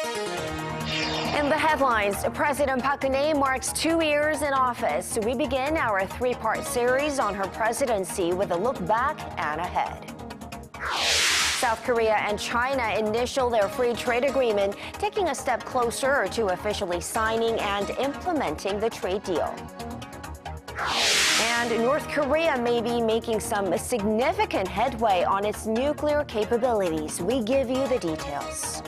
In the headlines, President Park Geun-hye marks 2 years in office. We begin our 3-part series on her presidency with a look back and ahead. South Korea and China initial their free trade agreement, taking a step closer to officially signing and implementing the trade deal. And North Korea may be making some significant headway on its nuclear capabilities. We give you the details.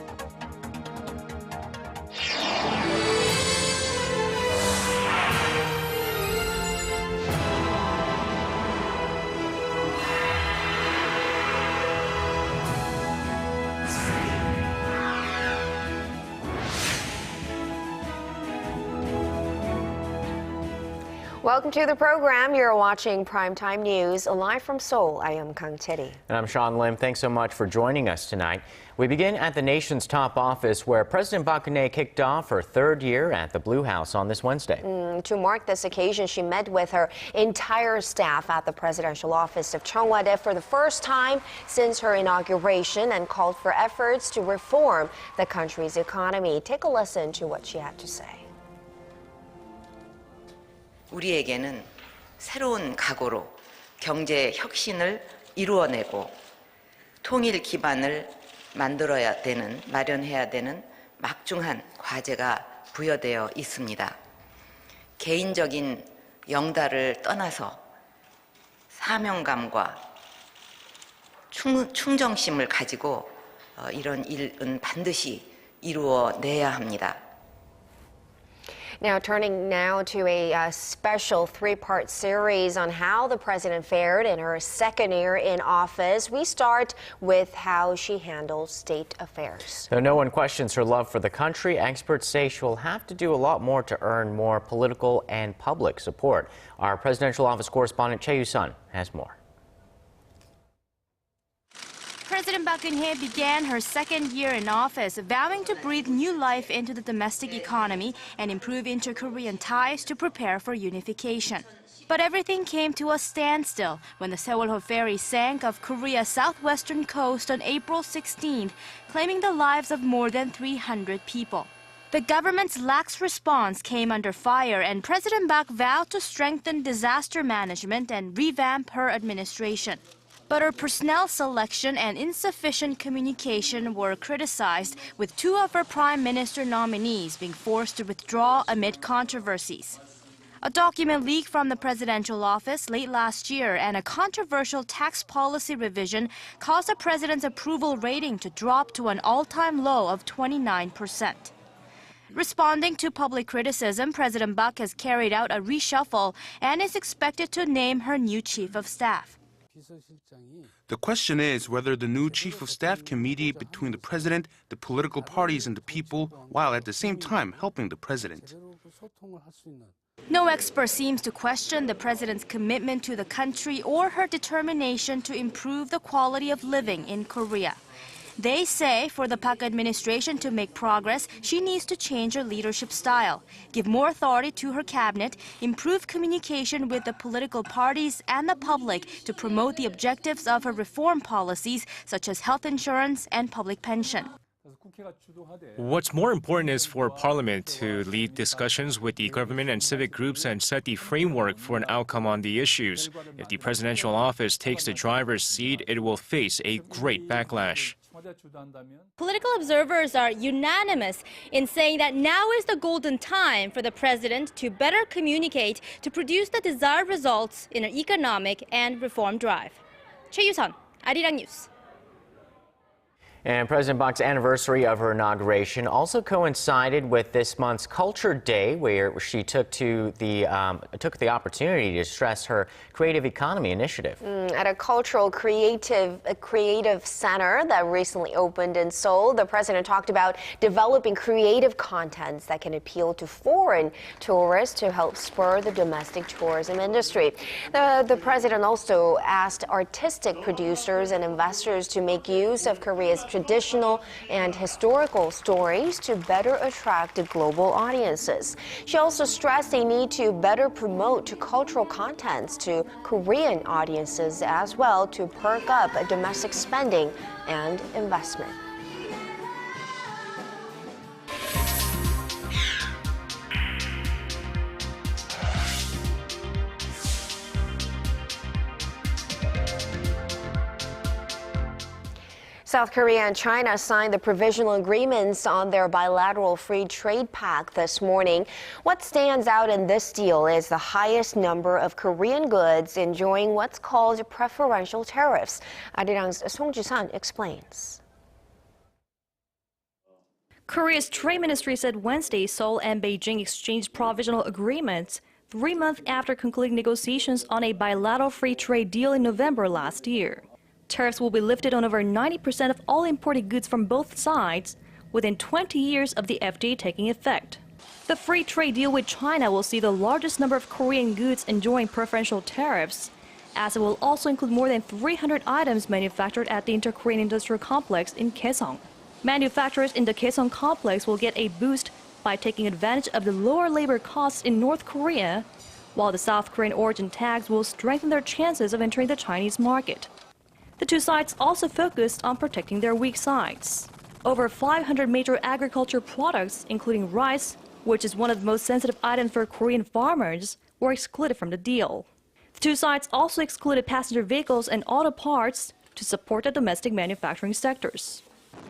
Welcome to the program. You're watching Primetime News. Live from Seoul, I am Kang Tae-ri. And I'm Sean Lim. Thanks so much for joining us tonight. We begin at the nation's top office, where President Park Geun-hye kicked off her 3rd year at the Blue House on this Wednesday. To mark this occasion, she met with her entire staff at the presidential office of Cheong Wa Dae for the first time since her inauguration and called for efforts to reform the country's economy. Take a listen to what she had to say. 우리에게는 새로운 각오로 경제 혁신을 이루어내고 통일 기반을 마련해야 되는 막중한 과제가 부여되어 있습니다. 개인적인 영달을 떠나서 사명감과 충정심을 가지고 이런 일은 반드시 이루어내야 합니다. Now turning now to a special 3-part series on how the president fared in her 2nd year in office. We start with how she handles state affairs. Though no one questions her love for the country, experts say she will have to do a lot more to earn more political and public support. Our presidential office correspondent Choi Yoo-sun has more. President Park Geun-hye began her 2nd year in office, vowing to breathe new life into the domestic economy and improve inter-Korean ties to prepare for unification. But everything came to a standstill when the Sewol-ho ferry sank off Korea's southwestern coast on April 16th, claiming the lives of more than 300 people. The government's lax response came under fire, and President Park vowed to strengthen disaster management and revamp her administration. But her personnel selection and insufficient communication were criticized, with 2 of her prime minister nominees being forced to withdraw amid controversies. A document leaked from the presidential office late last year and a controversial tax policy revision caused the president's approval rating to drop to an all-time low of 29%. Responding to public criticism, President Park has carried out a reshuffle and is expected to name her new chief of staff. The question is whether the new chief of staff can mediate between the president, the political parties, and the people, while at the same time helping the president. No expert seems to question the president's commitment to the country or her determination to improve the quality of living in Korea. They say for the Park administration to make progress, she needs to change her leadership style, give more authority to her cabinet, improve communication with the political parties and the public to promote the objectives of her reform policies, such as health insurance and public pension. What's more important is for Parliament to lead discussions with the government and civic groups and set the framework for an outcome on the issues. If the presidential office takes the driver's seat, it will face a great backlash. Political observers are unanimous in saying that now is the golden time for the president to better communicate to produce the desired results in an economic and reform drive. Choi Yoo-sun, Arirang News. And President Park's anniversary of her inauguration also coincided with this month's Culture Day, where she took the opportunity to stress her creative economy initiative. At a cultural creative center that recently opened in Seoul, the president talked about developing creative contents that can appeal to foreign tourists to help spur the domestic tourism industry. The president also asked artistic producers and investors to make use of Korea's traditional and historical stories to better attract global audiences. She also stressed they need to better promote cultural contents to Korean audiences as well to perk up domestic spending and investment. South Korea and China signed the provisional agreements on their bilateral free trade pact this morning. What stands out in this deal is the highest number of Korean goods enjoying what's called preferential tariffs. Arirang's Song Ji-san explains. Korea's Trade Ministry said Wednesday Seoul and Beijing exchanged provisional agreements 3 months after concluding negotiations on a bilateral free trade deal in November last year. Tariffs will be lifted on over 90% of all imported goods from both sides within 20 years of the FTA taking effect. The free trade deal with China will see the largest number of Korean goods enjoying preferential tariffs, as it will also include more than 300 items manufactured at the Inter-Korean Industrial Complex in Kaesong. Manufacturers in the Kaesong complex will get a boost by taking advantage of the lower labor costs in North Korea, while the South Korean origin tags will strengthen their chances of entering the Chinese market. The two sides also focused on protecting their weak sides. Over 500 major agriculture products, including rice, which is one of the most sensitive items for Korean farmers, were excluded from the deal. The two sides also excluded passenger vehicles and auto parts to support the domestic manufacturing sectors.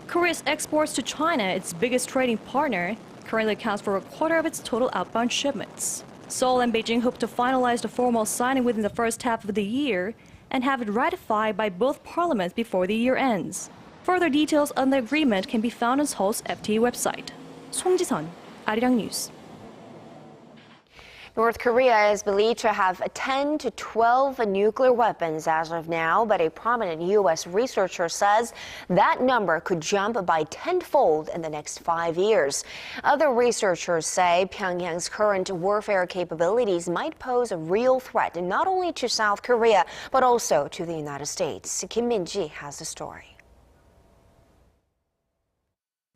Korea's exports to China, its biggest trading partner, currently accounts for a quarter of its total outbound shipments. Seoul and Beijing hope to finalize the formal signing within the first half of the year and have it ratified by both parliaments before the year ends. Further details on the agreement can be found on Seoul's FTA website. Song Ji-sun, Arirang News. North Korea is believed to have 10 to 12 nuclear weapons as of now, but a prominent U.S. researcher says that number could jump by tenfold in the next 5 years. Other researchers say Pyongyang's current warfare capabilities might pose a real threat not only to South Korea, but also to the United States. Kim Min-ji has the story.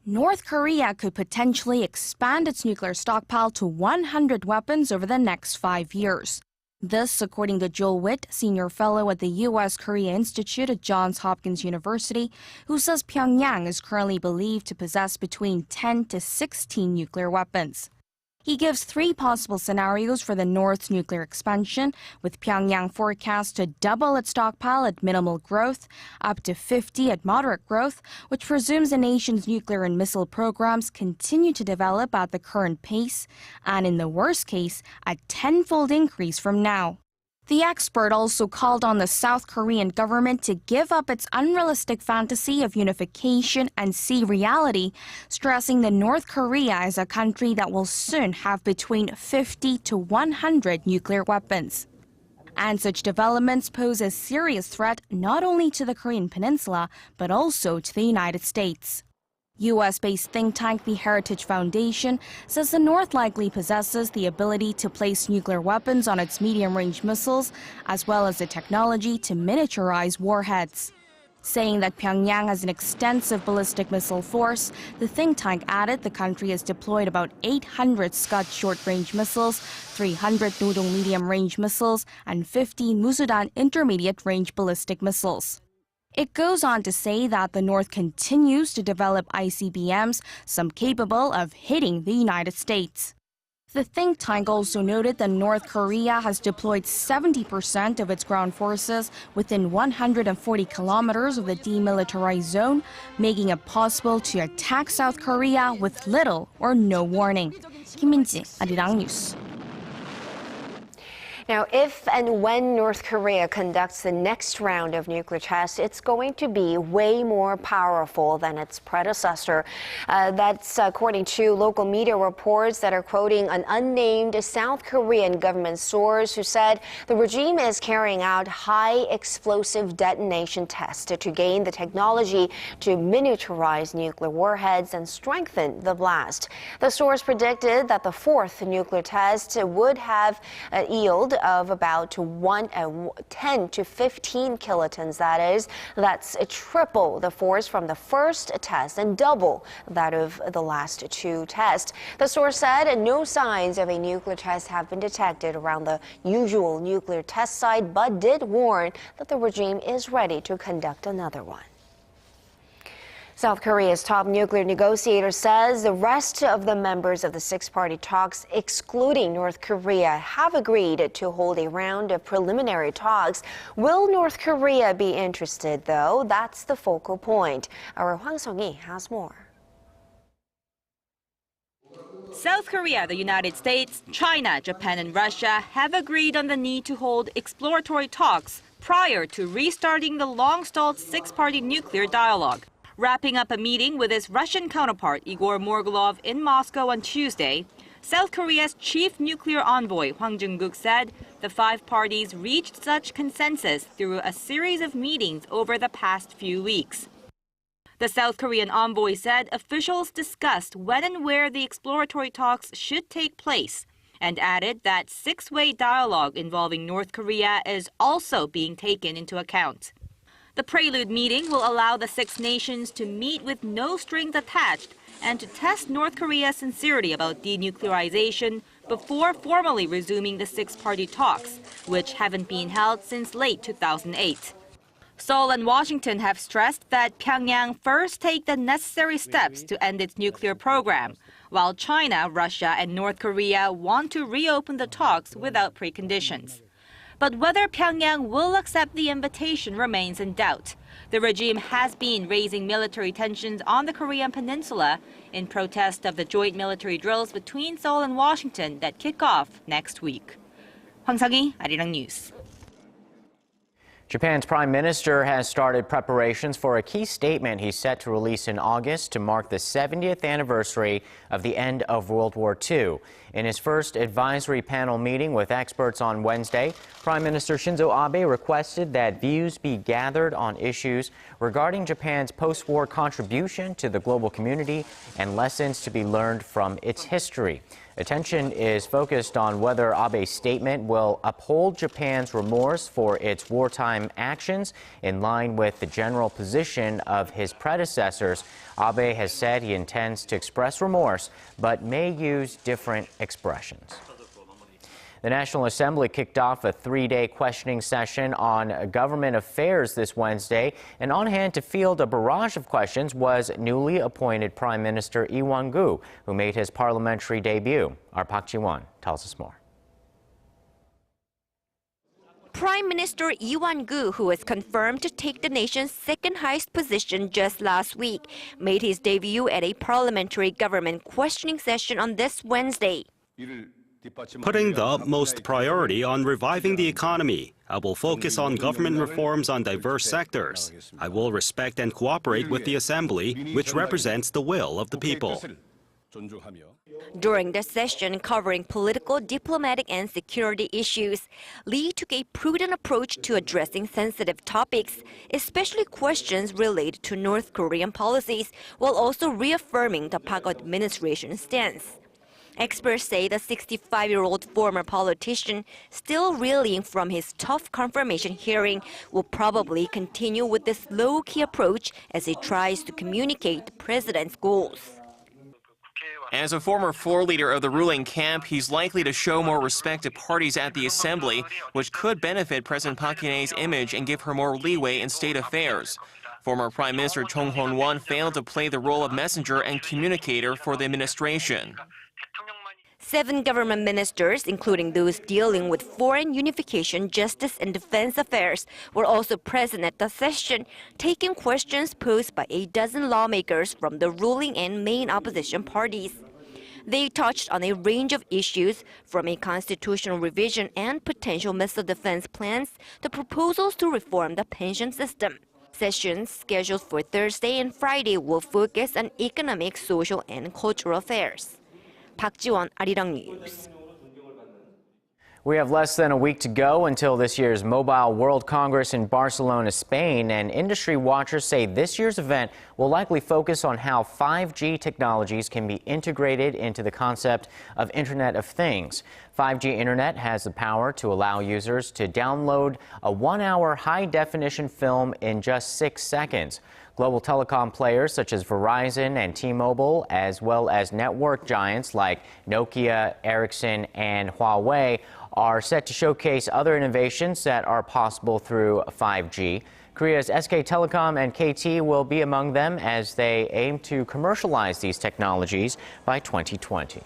North Korea could potentially expand its nuclear stockpile to 100 weapons over the next 5 years. This, according to Joel Witt, senior fellow at the U.S.-Korea Institute at Johns Hopkins University, who says Pyongyang is currently believed to possess between 10 to 16 nuclear weapons. He gives 3 possible scenarios for the North's nuclear expansion, with Pyongyang forecast to double its stockpile at minimal growth, up to 50 at moderate growth, which presumes the nation's nuclear and missile programs continue to develop at the current pace, and in the worst case, a tenfold increase from now. The expert also called on the South Korean government to give up its unrealistic fantasy of unification and see reality, stressing that North Korea is a country that will soon have between 50 to 100 nuclear weapons. And such developments pose a serious threat not only to the Korean peninsula, but also to the United States. U.S.-based think tank the Heritage Foundation says the North likely possesses the ability to place nuclear weapons on its medium-range missiles, as well as the technology to miniaturize warheads. Saying that Pyongyang has an extensive ballistic missile force, the think tank added the country has deployed about 800 Scud short-range missiles, 300 Nodong medium-range missiles, and 50 Musudan intermediate-range ballistic missiles. It goes on to say that the North continues to develop ICBMs, some capable of hitting the United States. The think tank also noted that North Korea has deployed 70% of its ground forces within 140 kilometers of the demilitarized zone, making it possible to attack South Korea with little or no warning. Kim Min-ji, Arirang News. Now, if and when North Korea conducts the next round of nuclear tests, it's going to be way more powerful than its predecessor. That's according to local media reports that are quoting an unnamed South Korean government source who said the regime is carrying out high explosive detonation tests to gain the technology to miniaturize nuclear warheads and strengthen the blast. The source predicted that the fourth nuclear test would have yield of about 10 to 15 kilotons, that is. That's triple the force from the first test and double that of the last 2 tests. The source said no signs of a nuclear test have been detected around the usual nuclear test site, but did warn that the regime is ready to conduct another one. South Korea's top nuclear negotiator says the rest of the members of the six-party talks, excluding North Korea, have agreed to hold a round of preliminary talks. Will North Korea be interested, though? That's the focal point. Our Hwang Sung-hee has more. South Korea, the United States, China, Japan, and Russia have agreed on the need to hold exploratory talks prior to restarting the long-stalled six-party nuclear dialogue. Wrapping up a meeting with his Russian counterpart, Igor Morgulov, in Moscow on Tuesday, South Korea's chief nuclear envoy, Hwang Jung-guk, said the five parties reached such consensus through a series of meetings over the past few weeks. The South Korean envoy said officials discussed when and where the exploratory talks should take place, and added that six-way dialogue involving North Korea is also being taken into account. The prelude meeting will allow the six nations to meet with no strings attached and to test North Korea's sincerity about denuclearization before formally resuming the six-party talks, which haven't been held since late 2008. Seoul and Washington have stressed that Pyongyang first take the necessary steps to end its nuclear program, while China, Russia, and North Korea want to reopen the talks without preconditions. But whether Pyongyang will accept the invitation remains in doubt. The regime has been raising military tensions on the Korean peninsula in protest of the joint military drills between Seoul and Washington that kick off next week. Hwang Sung-hee, Arirang News. Japan's prime minister has started preparations for a key statement he's set to release in August to mark the 70th anniversary of the end of World War II. In his first advisory panel meeting with experts on Wednesday, Prime Minister Shinzo Abe requested that views be gathered on issues regarding Japan's post-war contribution to the global community and lessons to be learned from its history. Attention is focused on whether Abe's statement will uphold Japan's remorse for its wartime actions in line with the general position of his predecessors. Abe has said he intends to express remorse, but may use different expressions. The National Assembly kicked off a three-day questioning session on government affairs this Wednesday, and on hand to field a barrage of questions was newly appointed Prime Minister Iwangu, who made his parliamentary debut. Our Park Ji-won tells us more. Prime Minister Iwangu, who was confirmed to take the nation's second highest position just last week, made his debut at a parliamentary government questioning session on this Wednesday. Putting the utmost priority on reviving the economy, I will focus on government reforms on diverse sectors. I will respect and cooperate with the Assembly, which represents the will of the people. During the session covering political, diplomatic, and security issues, Lee took a prudent approach to addressing sensitive topics, especially questions related to North Korean policies, while also reaffirming the Park administration's stance. Experts say the 65-year-old former politician, still reeling from his tough confirmation hearing, will probably continue with this low-key approach as he tries to communicate the president's goals. As a former floor leader of the ruling camp, he's likely to show more respect to parties at the Assembly, which could benefit President Park Geun-hye's image and give her more leeway in state affairs. Former Prime Minister Chung Hon-won failed to play the role of messenger and communicator for the administration. 7 government ministers, including those dealing with foreign unification, justice, and defense affairs, were also present at the session, taking questions posed by a dozen lawmakers from the ruling and main opposition parties. They touched on a range of issues, from a constitutional revision and potential missile defense plans to proposals to reform the pension system. Sessions scheduled for Thursday and Friday will focus on economic, social, and cultural affairs. Park Ji-won, Arirang News. We have less than a week to go until this year's Mobile World Congress in Barcelona, Spain, and industry watchers say this year's event will likely focus on how 5G technologies can be integrated into the concept of Internet of Things. 5G Internet has the power to allow users to download a 1-hour high-definition film in just 6 seconds. Global telecom players such as Verizon and T-Mobile, as well as network giants like Nokia, Ericsson, and Huawei, are set to showcase other innovations that are possible through 5G. Korea's SK Telecom and KT will be among them as they aim to commercialize these technologies by 2020.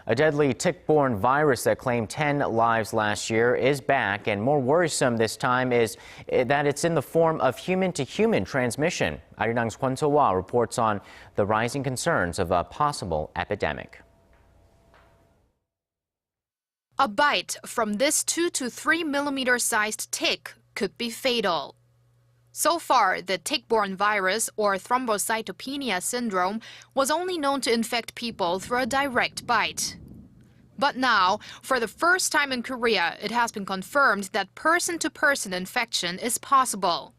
A deadly tick-borne virus that claimed 10 lives last year is back, and more worrisome this time is that it's in the form of human-to-human transmission. Arirang's Cheong Wa Dae reports on the rising concerns of a possible epidemic. A bite from this 2 to 3 millimeter sized tick could be fatal. So far, the tick-borne virus, or thrombocytopenia syndrome, was only known to infect people through a direct bite. But now, for the first time in Korea, it has been confirmed that person-to-person infection is possible.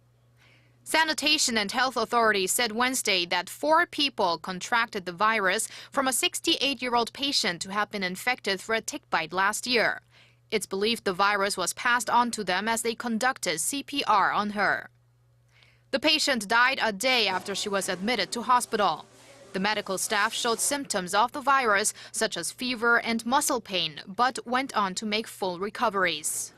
Sanitation and health authorities said Wednesday that 4 people contracted the virus from a 68-year-old patient who had been infected through a tick bite last year. It's believed the virus was passed on to them as they conducted CPR on her. The patient died a day after she was admitted to hospital. The medical staff showed symptoms of the virus, such as fever and muscle pain, but went on to make full recoveries.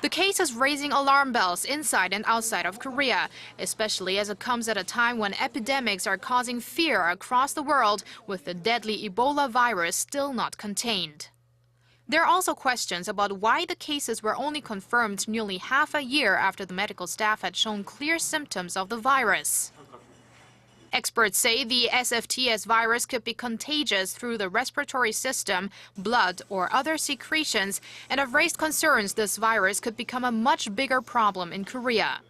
The case is raising alarm bells inside and outside of Korea, especially as it comes at a time when epidemics are causing fear across the world, with the deadly Ebola virus still not contained. There are also questions about why the cases were only confirmed nearly half a year after the medical staff had shown clear symptoms of the virus. Experts say the SFTS virus could be contagious through the respiratory system, blood, or other secretions, and have raised concerns this virus could become a much bigger problem in Korea.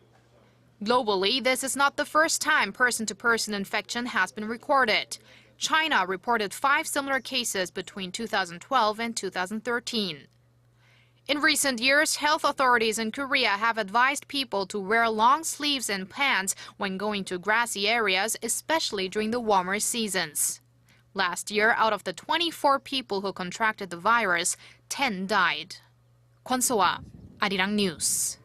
Globally, this is not the first time person-to-person infection has been recorded. China reported 5 similar cases between 2012 and 2013. In recent years, health authorities in Korea have advised people to wear long sleeves and pants when going to grassy areas, especially during the warmer seasons. Last year, out of the 24 people who contracted the virus, 10 died. Cheong Wa Dae, Arirang News.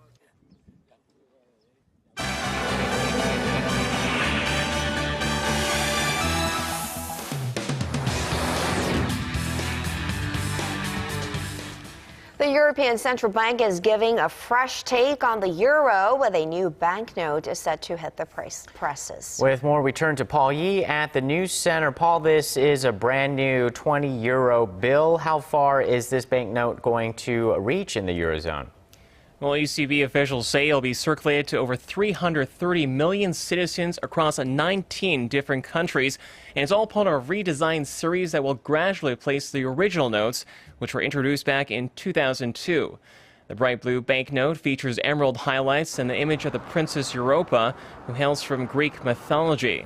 The European Central Bank is giving a fresh take on the euro with a new banknote set to hit the presses. With more, we turn to Paul Yee at the News Center. Paul, this is a brand new 20 euro bill. How far is this banknote going to reach in the Eurozone? Well, ECB officials say it'll be circulated to over 330 million citizens across 19 different countries, and it's all part of a redesigned series that will gradually replace the original notes, which were introduced back in 2002. The bright blue banknote features emerald highlights and the image of the Princess Europa, who hails from Greek mythology.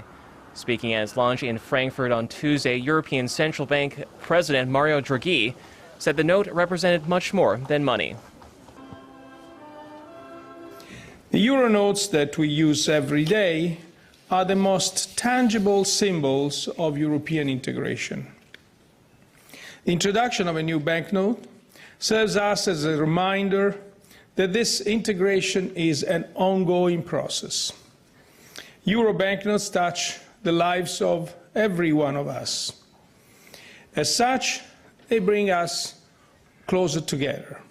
Speaking at its launch in Frankfurt on Tuesday, European Central Bank President Mario Draghi said the note represented much more than money. The euro notes that we use every day are the most tangible symbols of European integration. The introduction of a new banknote serves us as a reminder that this integration is an ongoing process. Euro banknotes touch the lives of every one of us. As such, they bring us closer together.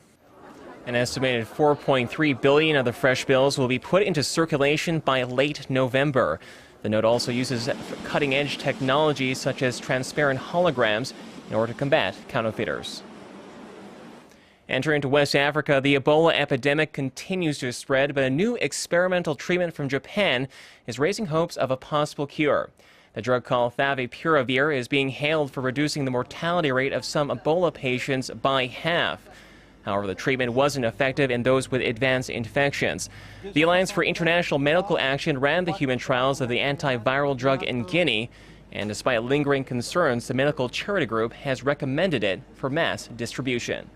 An estimated 4.3 billion of the fresh bills will be put into circulation by late November. The note also uses cutting-edge technology such as transparent holograms in order to combat counterfeiters. Entering into West Africa, the Ebola epidemic continues to spread, but a new experimental treatment from Japan is raising hopes of a possible cure. The drug called favipiravir is being hailed for reducing the mortality rate of some Ebola patients by half. However, the treatment wasn't effective in those with advanced infections. The Alliance for International Medical Action ran the human trials of the antiviral drug in Guinea, and despite lingering concerns, the medical charity group has recommended it for mass distribution.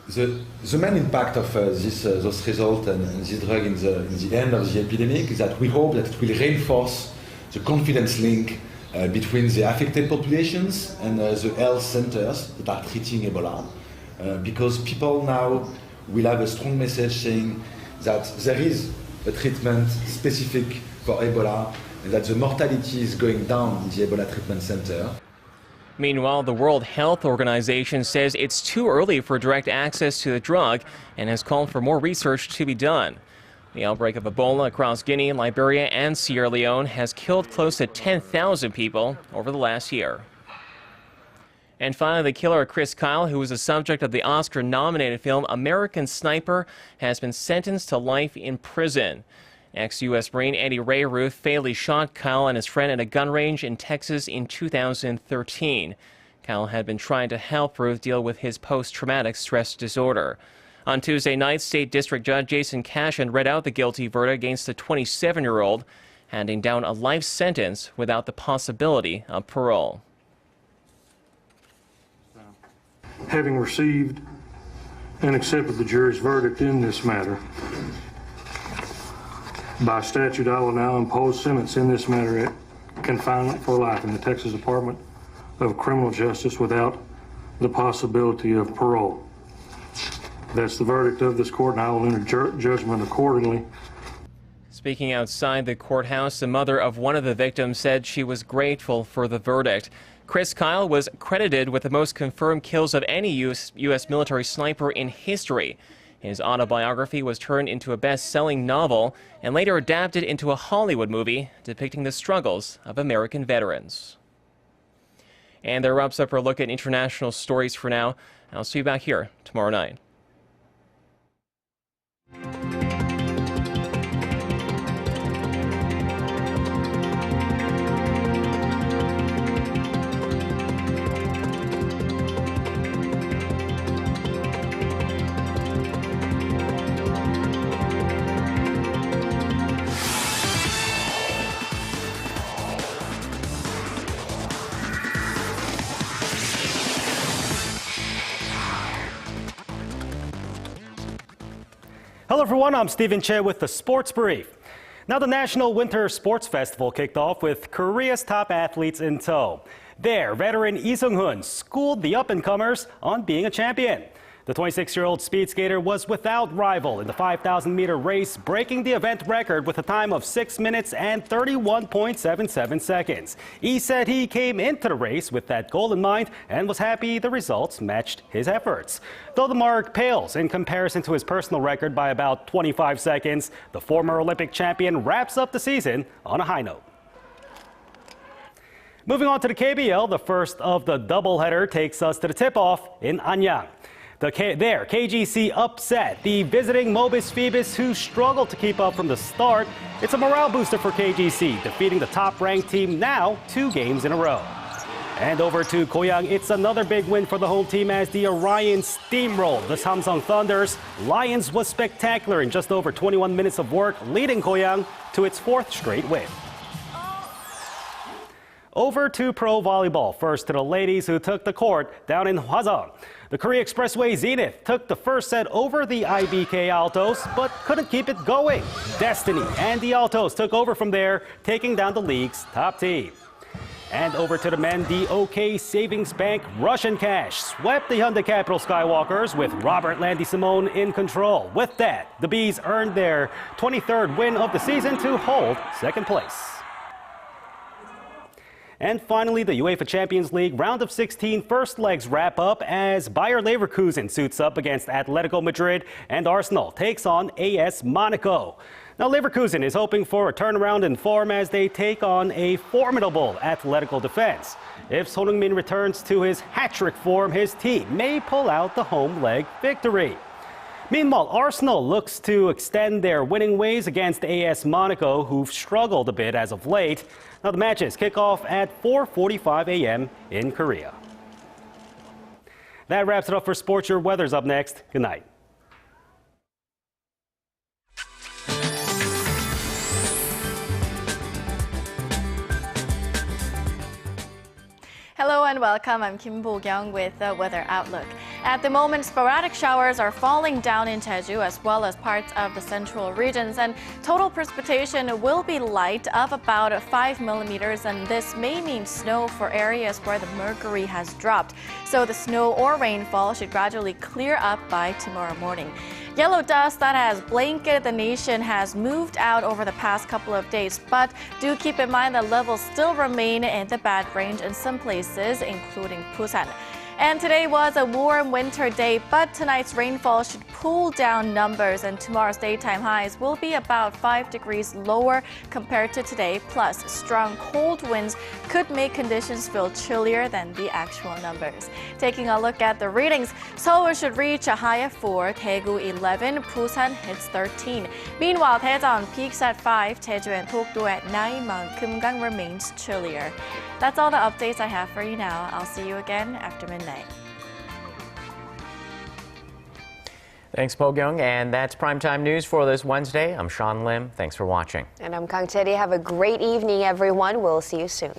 The main impact of those results and this drug in the end of the epidemic is that we hope that it will reinforce the confidence link between the affected populations and the health centers that are treating Ebola, because people now will have a strong message saying that there is a treatment specific for Ebola and that the mortality is going down in the Ebola treatment center. Meanwhile, the World Health Organization says it's too early for direct access to the drug and has called for more research to be done. The outbreak of Ebola across Guinea, Liberia, and Sierra Leone has killed close to 10,000 people over the last year. And finally, the killer Chris Kyle, who was the subject of the Oscar-nominated film American Sniper, has been sentenced to life in prison. Ex-U.S. Marine Eddie Ray Ruth fatally shot Kyle and his friend at a gun range in Texas in 2013. Kyle had been trying to help Ruth deal with his post-traumatic stress disorder. On Tuesday night, State District Judge Jason Cashin read out the guilty verdict against the 27-year-old, handing down a life sentence without the possibility of parole. Having received and accepted the jury's verdict in this matter, by statute, I will now impose sentence in this matter at confinement for life in the Texas Department of Criminal Justice without the possibility of parole. That's the verdict of this court, and I will enter judgment accordingly. Speaking outside the courthouse, the mother of one of the victims said she was grateful for the verdict. Chris Kyle was credited with the most confirmed kills of any U.S. military sniper in history. His autobiography was turned into a best-selling novel and later adapted into a Hollywood movie depicting the struggles of American veterans. And that wraps up our look at international stories for now. I'll see you back here tomorrow night. Hello everyone, I'm Stephen Che with the Sports Brief. Now the National Winter Sports Festival kicked off with Korea's top athletes in tow. There, veteran Lee Seung-hoon schooled the up-and-comers on being a champion. The 26-year-old speed skater was without rival in the 5,000-meter race, breaking the event record with a time of 6 minutes and 31.77 seconds. Lee said he came into the race with that goal in mind and was happy the results matched his efforts. Though the mark pales in comparison to his personal record by about 25 seconds, the former Olympic champion wraps up the season on a high note. Moving on to the KBL, the first of the doubleheader takes us to the tip-off in Anyang. There, KGC upset the visiting Mobis Phoebus, who struggled to keep up from the start. It's a morale booster for KGC, defeating the top-ranked team now 2 games in a row. And over to Goyang, it's another big win for the home team as the Orion steamrolled the Samsung Thunders. Lions was spectacular in just over 21 minutes of work, leading Goyang to its 4th straight win. Over to pro volleyball, first to the ladies who took the court down in Hwaseong. The Korea Expressway Zenith took the first set over the IBK Altos, but couldn't keep it going. Destiny and the Altos took over from there, taking down the league's top team. And over to the men, the OK Savings Bank Russian Cash swept the Hyundai Capital Skywalkers with Robert Landy Simone in control. With that, the Bees earned their 23rd win of the season to hold 2nd place. And finally, the UEFA Champions League round of 16 first legs wrap up as Bayer Leverkusen suits up against Atletico Madrid and Arsenal takes on AS Monaco. Now, Leverkusen is hoping for a turnaround in form as they take on a formidable Atletico defense. If Son Heung-min returns to his hat-trick form, his team may pull out the home leg victory. Meanwhile, Arsenal looks to extend their winning ways against AS Monaco, who've struggled a bit as of late. Now, the matches kick off at 4:45 a.m. in Korea. That wraps it up for sports. Your weather's up next. Good night. Hello and welcome. I'm Kim Bo-kyung with the Weather Outlook. At the moment, sporadic showers are falling down in Jeju as well as parts of the central regions, and total precipitation will be light of about 5 millimeters, and this may mean snow for areas where the mercury has dropped. So the snow or rainfall should gradually clear up by tomorrow morning. Yellow dust that has blanketed the nation has moved out over the past couple of days, but do keep in mind that levels still remain in the bad range in some places, including Busan. And today was a warm winter day, but tonight's rainfall should pull down numbers, and tomorrow's daytime highs will be about 5 degrees lower compared to today. Plus, strong cold winds could make conditions feel chillier than the actual numbers. Taking a look at the readings, Seoul should reach a high of 4, Daegu 11, Busan hits 13. Meanwhile, Daejeon peaks at 5, Jeju and Dokdo at 9, Mount Kumgang remains chillier. That's all the updates I have for you now. I'll see you again after midnight. Thanks, Po Kyung. And that's Primetime News for this Wednesday. I'm Sean Lim. Thanks for watching. And I'm Kang Tae-ri. Have a great evening, everyone. We'll see you soon.